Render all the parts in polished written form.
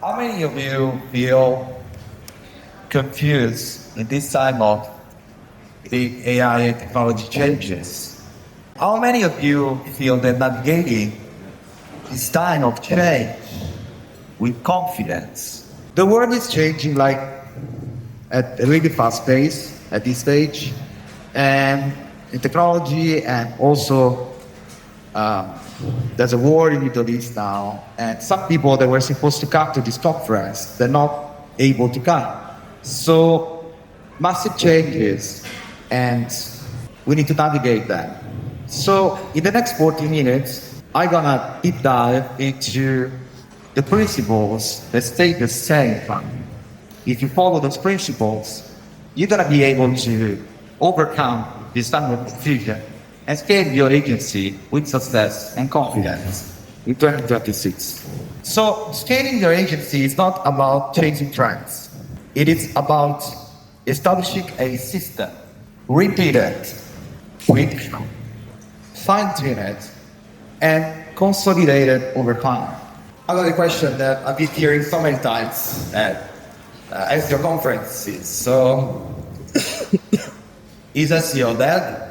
How many of you feel confused in this time of the AI and technology changes? How many of you feel that navigating this time of change with confidence? The world is changing like at a really fast pace at this stage, and in technology and also there's a war in the Middle East now, and some people that were supposed to come to this conference, they're not able to come. So massive changes, and we need to navigate that. So in the next 40 minutes, I'm gonna deep dive into the principles that stay the same. If you follow those principles, you're gonna be able to overcome this time of confusion and scale your agency with success and confidence in 2026. So scaling your agency is not about changing trends. It is about establishing a system, repeat it, quick, fine-tune it, and consolidate it over time. I got a question that I've been hearing so many times at SEO conferences. So, is SEO dead?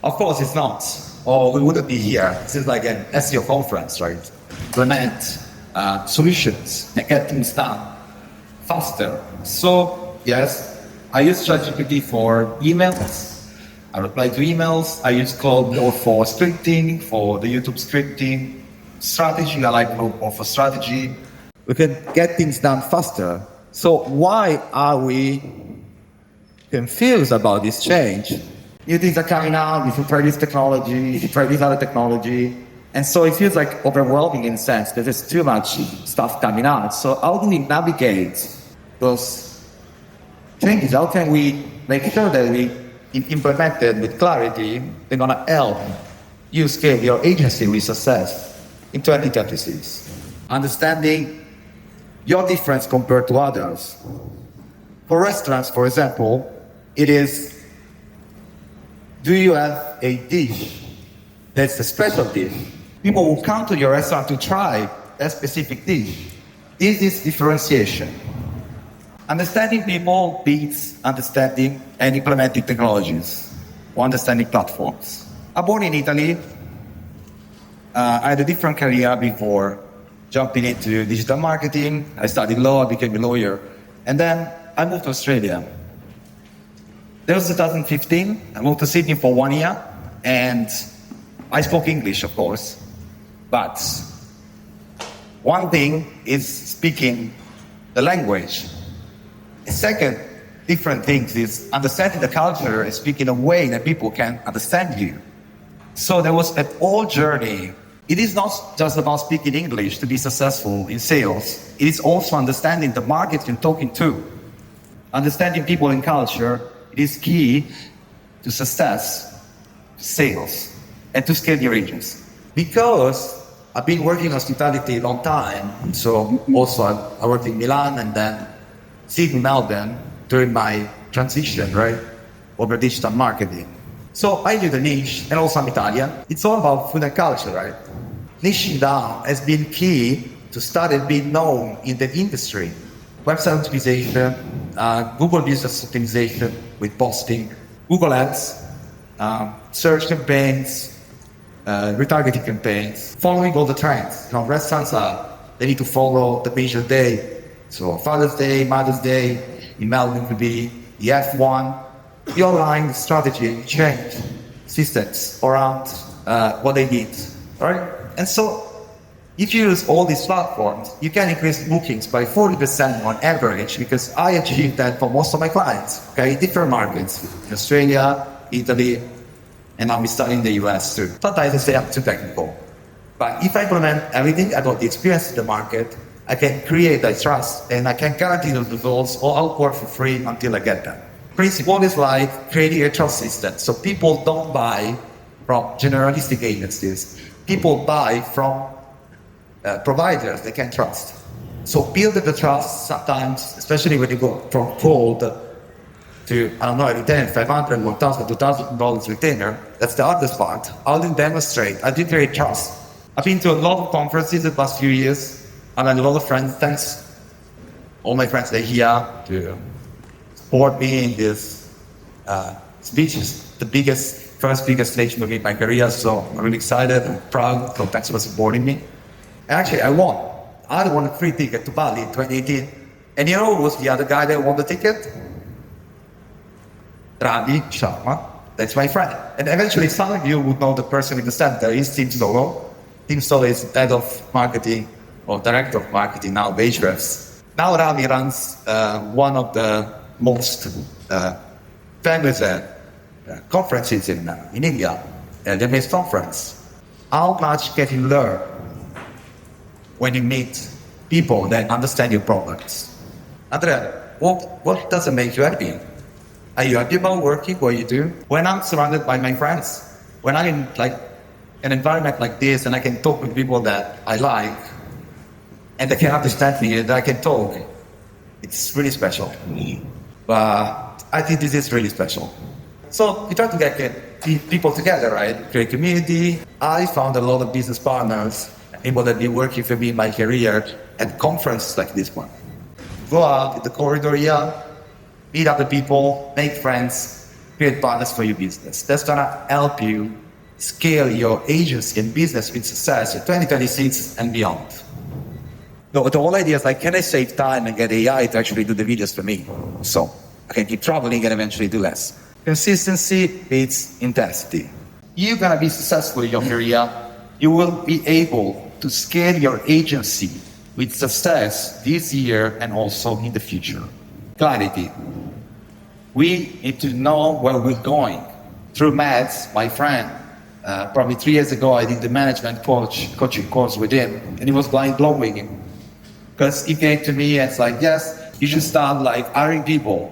Of course it's not, or we wouldn't be here. This is like an SEO conference, right? Implement solutions and get things done faster. So, yes, I use ChatGPT for emails. I reply to emails. I use Claude more for scripting, for the YouTube scripting. Strategy, I like more for strategy. We can get things done faster. So why are we confused about this change? New things are coming out, if you try this technology, if you try this other technology. And so it feels like overwhelming in a sense that there's too much stuff coming out. So how do we navigate those changes? How can we make sure that we implement it with clarity? They're gonna help you scale your agency with success in 2026. Understanding your difference compared to others. For restaurants, for example, it is, do you have a dish that's a special dish? People will come to your restaurant to try a specific dish. Is this differentiation? Understanding people beats understanding and implementing technologies or understanding platforms. I'm born in Italy. I had a different career before jumping into digital marketing. I studied law, I became a lawyer, and then I moved to Australia. That was 2015. I moved to Sydney for 1 year, and I spoke English, of course. But one thing is speaking the language. A second different thing is understanding the culture and speaking a way that people can understand you. So there was a whole journey. It is not just about speaking English to be successful in sales. It is also understanding the market you're talking to. Understanding people and culture, it is key to success, sales, and to scale your agency. Because I've been working in hospitality a long time, so also I worked in Milan and then Sydney, Melbourne during my transition, right, over digital marketing. So I knew the niche, and also I'm Italian. It's all about food and culture, right? Niching down has been key to start and be known in the industry. Website optimization, Google Business Optimization with posting, Google Ads, search campaigns, retargeting campaigns, following all the trends. You know, restaurants they need to follow the major day. So Father's Day, Mother's Day, in Melbourne could be the F1. The online strategy change systems around what they need, right? And so if you use all these platforms, you can increase bookings by 40% on average, because I achieved that for most of my clients, okay? Different markets, Australia, Italy, and now we start in the US too. Sometimes I say I'm too technical. But if I implement everything, I got the experience in the market, I can create that trust, and I can guarantee those results, or I'll work for free until I get them. Principle is like creating a trust system. So people don't buy from generalistic agencies. People buy from providers they can trust. So building the trust sometimes, especially when you go from cold to, I don't know, retain $500, $1,000, $2,000 retainer, that's the hardest part. How do you demonstrate? How do you trust? I've been to a lot of conferences the past few years, and I had a lot of friends. Thanks all my friends, they're here to support me in this speech. Is the first biggest stage in my career. So I'm really excited and proud. So thanks for supporting me. And actually, I won. I won a free ticket to Bali in 2018. And you know who was the other guy that won the ticket? Ravi Sharma. That's my friend. And eventually some of you would know the person in the center. He's Tim Solo. Tim Solo is head of marketing or director of marketing now, Ahrefs. Now Ravi runs one of the most famous conferences in India, the best conference. How much can you learn when you meet people that understand your products? Andrea, what doesn't make you happy? Are you happy about working what you do? When I'm surrounded by my friends, when I'm in like an environment like this and I can talk with people that I like and they can understand me and I can talk, it's really special. But I think this is really special. So we try to get people together, right? Create community. I found a lot of business partners, people that be working for me in my career at conferences like this one. Go out in the corridor here, meet other people, make friends, create partners for your business. That's gonna help you scale your agency and business with success in 2026 and beyond. The whole idea is like, can I save time and get AI to actually do the videos for me? So I can keep traveling and eventually do less. Consistency beats intensity. You're gonna be successful in your career. You will be able to scale your agency with success this year and also in the future. Clarity. We need to know where we're going. Through Mads, my friend, probably 3 years ago, I did the management coaching course with him, and it was blowing him. Because he came to me and it's like, yes, you should start like hiring people.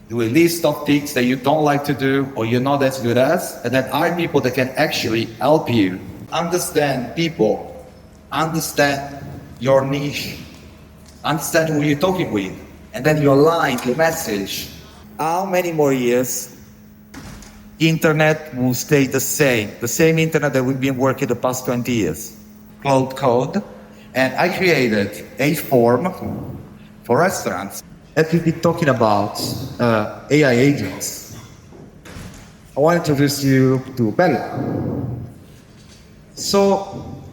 Do a list of things that you don't like to do or you're not as good as, and then hire people that can actually help you understand people, understand your niche, understand who you're talking with, and then you align the message. How many more years internet will stay the same internet that we've been working the past 20 years? Cloud code. And I created a form for restaurants that will be talking about AI agents. I want to introduce you to Bella. So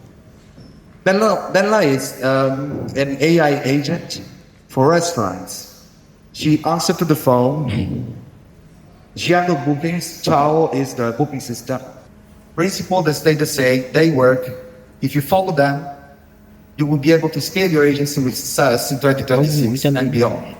Bella is an AI agent for restaurants. She answers to the phone. She handles bookings. Ciao is the booking system. Principles that stay the same. They work. If you follow them, you will be able to scale your agency with success in 2026 and beyond.